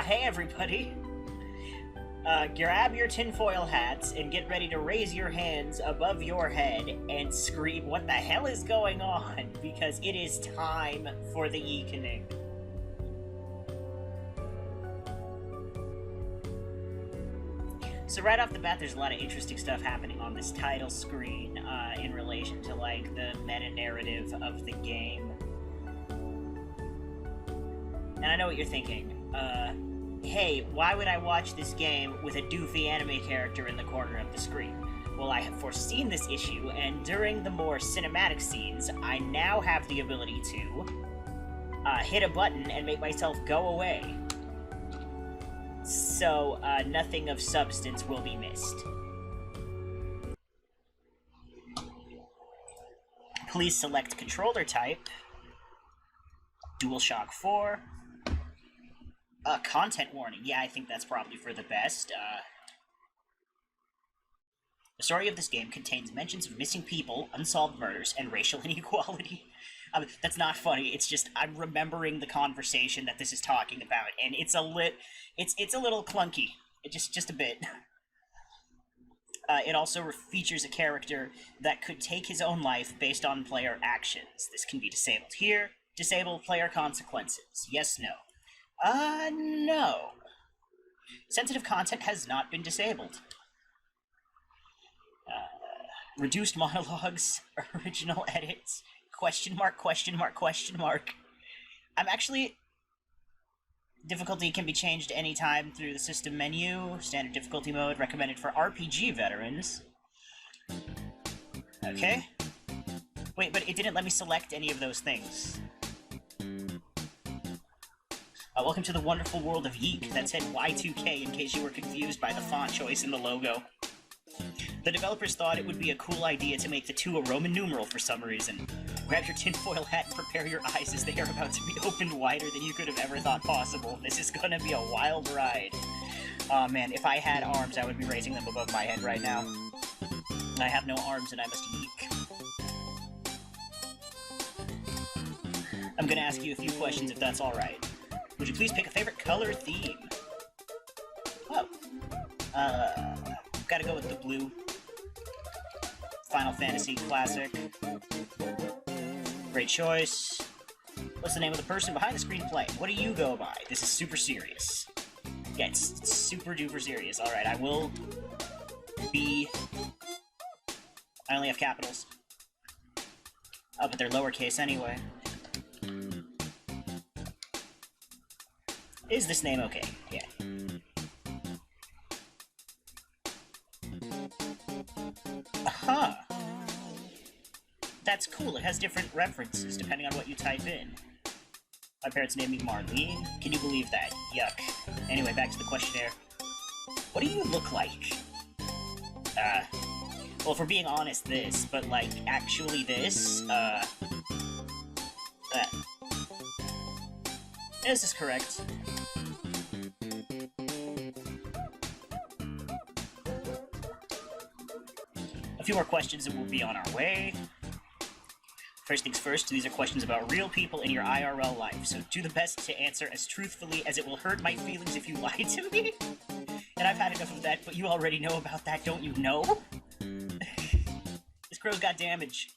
Hey everybody! Grab your tinfoil hats and get ready to raise your hands above your head and scream, "What the hell is going on?" Because it is time for the Yeekening. So right off the bat, there's a lot of interesting stuff happening on this title screen in relation to, like, the meta-narrative of the game. And I know what you're thinking. Hey, why would I watch this game with a doofy anime character in the corner of the screen? Well, I have foreseen this issue, and during the more cinematic scenes, I now have the ability to hit a button and make myself go away. So, nothing of substance will be missed. Please select controller type. DualShock 4. Content warning. Yeah, I think that's probably for the best. The story of this game contains mentions of missing people, unsolved murders, and racial inequality. That's not funny. It's just I'm remembering the conversation that this is talking about, and it's a little clunky. Just a bit. It also features a character that could take his own life based on player actions. This can be disabled here. Disable player consequences. Yes, no. No. Sensitive content has not been disabled. Reduced monologues, original edits, question mark, question mark, question mark. I'm actually... Difficulty can be changed anytime through the system menu. Standard difficulty mode, recommended for RPG veterans. Okay. Wait, but it didn't let me select any of those things. Welcome to the wonderful world of Yiik. That said Y2K in case you were confused by the font choice in the logo. The developers thought it would be a cool idea to make the 2 a Roman numeral for some reason. Grab your tinfoil hat and prepare your eyes as they are about to be opened wider than you could have ever thought possible. This is gonna be a wild ride. Aw man, if I had arms, I would be raising them above my head right now. I have no arms and I must Yeek. I'm gonna ask you a few questions if that's alright. Would you please pick a favorite color theme? Oh. Gotta go with the blue. Final Fantasy Classic. Great choice. What's the name of the person behind the screenplay? What do you go by? This is super serious. Yeah, it's super duper serious. Alright, I will be... I only have capitals. Oh, but they're lowercase anyway. Is this name okay? Yeah. Aha! That's cool. It has different references depending on what you type in. My parents named me Marlene. Can you believe that? Yuck. Anyway, back to the questionnaire. What do you look like? Well, if we're being honest, this, but, like, actually this, Is this correct? A few more questions and we'll be on our way. First things first, these are questions about real people in your IRL life, so do the best to answer as truthfully as it will hurt my feelings if you lie to me. And I've had enough of that, but you already know about that, don't you know? This crow's got damage.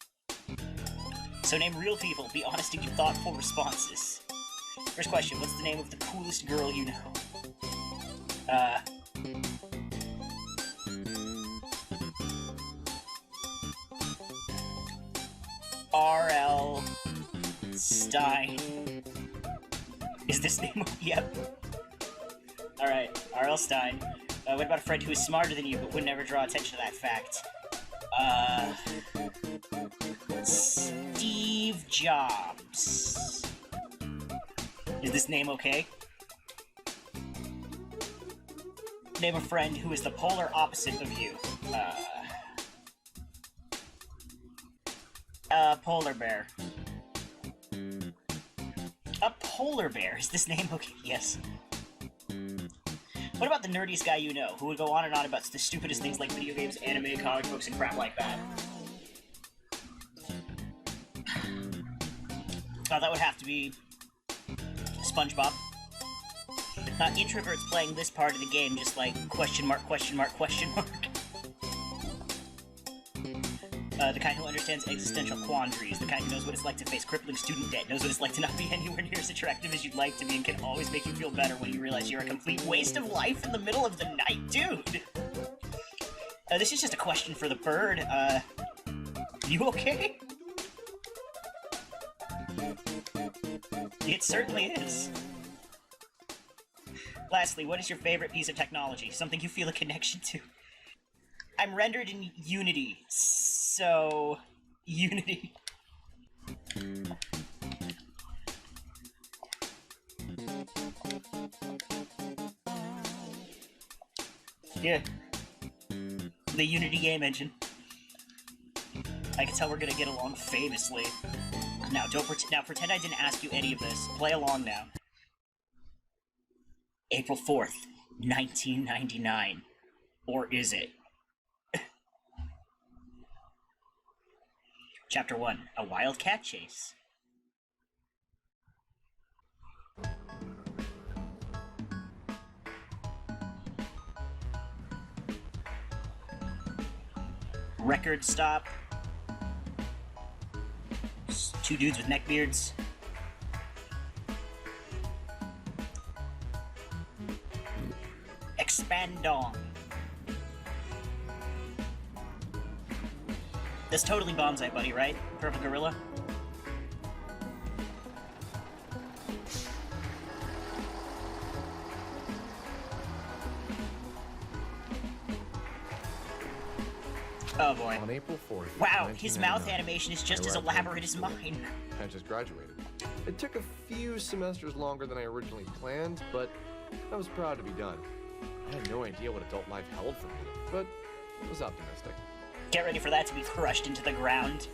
So name real people, be honest and give thoughtful responses. First question, what's the name of the coolest girl you know? R.L. Stein. Is this name? Yep. Alright, R.L. Stein. What about a friend who is smarter than you but would never draw attention to that fact? Steve Jobs. Is this name okay? Name a friend who is the polar opposite of you. Polar bear. A polar bear. Is this name okay? Yes. What about the nerdiest guy you know, who would go on and on about the stupidest things like video games, anime, comic books, and crap like that? That would have to be SpongeBob. Introverts playing this part of the game just like question mark, question mark, question mark. The kind who understands existential quandaries, the kind who knows what it's like to face crippling student debt, knows what it's like to not be anywhere near as attractive as you'd like to be, and can always make you feel better when you realize you're a complete waste of life in the middle of the night. Dude! This is just a question for the bird. You okay? It certainly is. Lastly, what is your favorite piece of technology? Something you feel a connection to? I'm rendered in Unity, so... Unity. Yeah. The Unity game engine. I can tell we're gonna get along famously. Now, pretend I didn't ask you any of this. Play along now. April 4th, 1999. Or is it? Chapter 1, A Wildcat Chase. Record stop. Two dudes with neckbeards. Expandong. That's totally Bonsai Buddy, right? Purple Gorilla? Oh boy. On April 4th, wow, his mouth animation is just as elaborate as mine. I just graduated. It took a few semesters longer than I originally planned, but I was proud to be done. I had no idea what adult life held for me, but I was optimistic. Get ready for that to be crushed into the ground.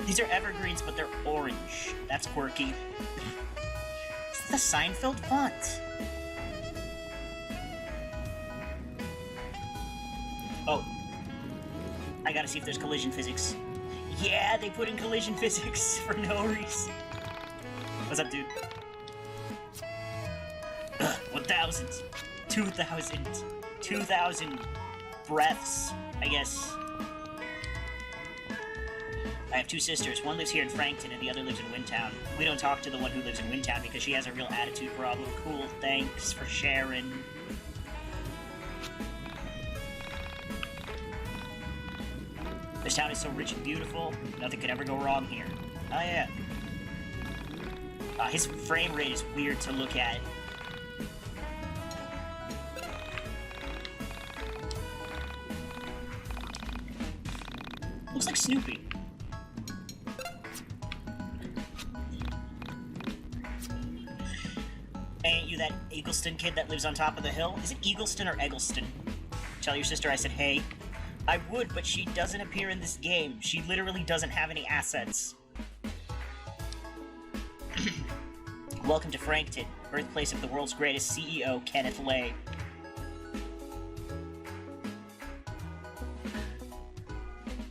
These are evergreens, but they're orange. That's quirky. It's the Seinfeld font. Oh. I gotta see if there's collision physics. Yeah, they put in collision physics for no reason. What's up, dude? 1,000. 2,000. 2,000 breaths, I guess. I have two sisters. One lives here in Frankton and the other lives in Windtown. We don't talk to the one who lives in Windtown because she has a real attitude problem. Cool, thanks for sharing. This town is so rich and beautiful, nothing could ever go wrong here. Oh yeah. His frame rate is weird to look at. Looks like Snoopy. Ain't you that Eggleston kid that lives on top of the hill? Is it Eggleston or Eggleston? Tell your sister I said hey. I would, but she doesn't appear in this game. She literally doesn't have any assets. Welcome to Frankton, birthplace of the world's greatest CEO, Kenneth Lay.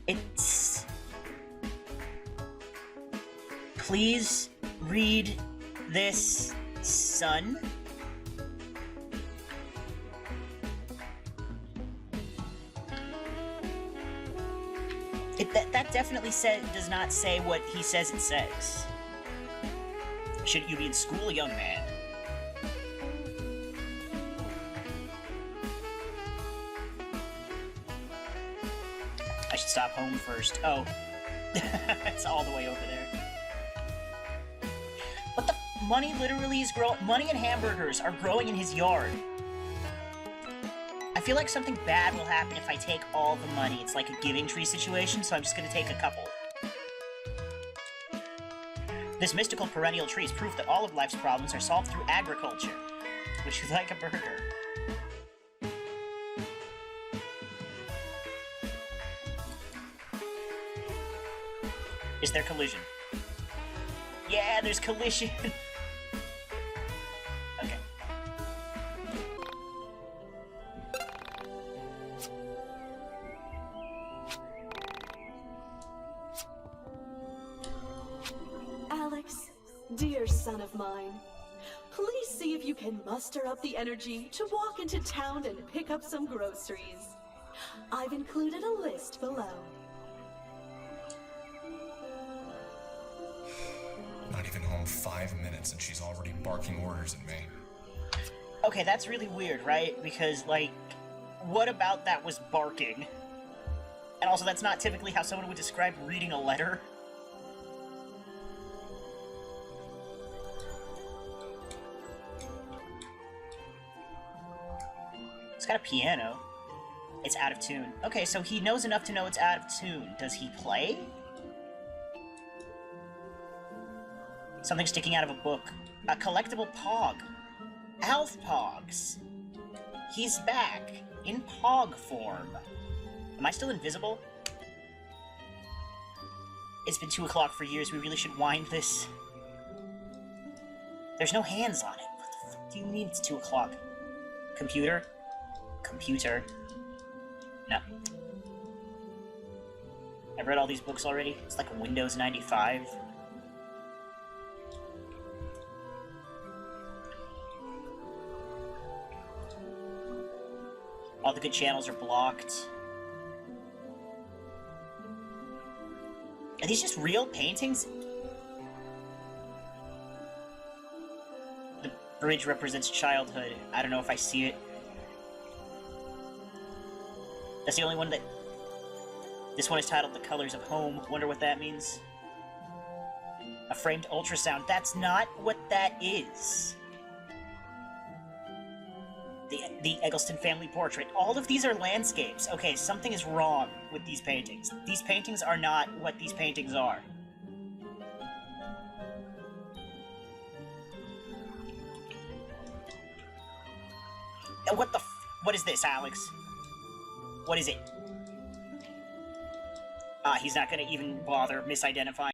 It's... Please read this, son. That definitely does not say what he says it says. Shouldn't you be in school, young man? I should stop home first. Oh. It's all the way over there. What the... Money literally is money and hamburgers are growing in his yard. I feel like something bad will happen if I take all the money. It's like a giving tree situation, so I'm just gonna take a couple. This mystical perennial tree is proof that all of life's problems are solved through agriculture. Would you like a burger? Is there collision? Yeah, there's collision! Okay. Alex, Dear son of mine, please see if you can muster up the energy to walk into town and pick up some groceries. I've included a list below. Not even home 5 minutes and she's already barking orders at me. Okay, that's really weird, right? Because, like, what about that was barking? And also, that's not typically how someone would describe reading a letter. It's got a piano. It's out of tune. Okay, so he knows enough to know it's out of tune. Does he play? Something sticking out of a book. A collectible Pog. Alf Pogs. He's back. In Pog form. Am I still invisible? It's been 2 o'clock for years. We really should wind this. There's no hands on it. What the fuck do you mean it's 2 o'clock? Computer? Computer. No. I've read all these books already. It's like Windows 95. All the good channels are blocked. Are these just real paintings? The bridge represents childhood. I don't know if I see it. That's the only one that... This one is titled The Colors of Home. Wonder what that means. A framed ultrasound. That's not what that is. The Eggleston family portrait. All of these are landscapes. Okay, something is wrong with these paintings. These paintings are not what these paintings are. And what the what is this, Alex? What is it? He's not gonna even bother misidentifying.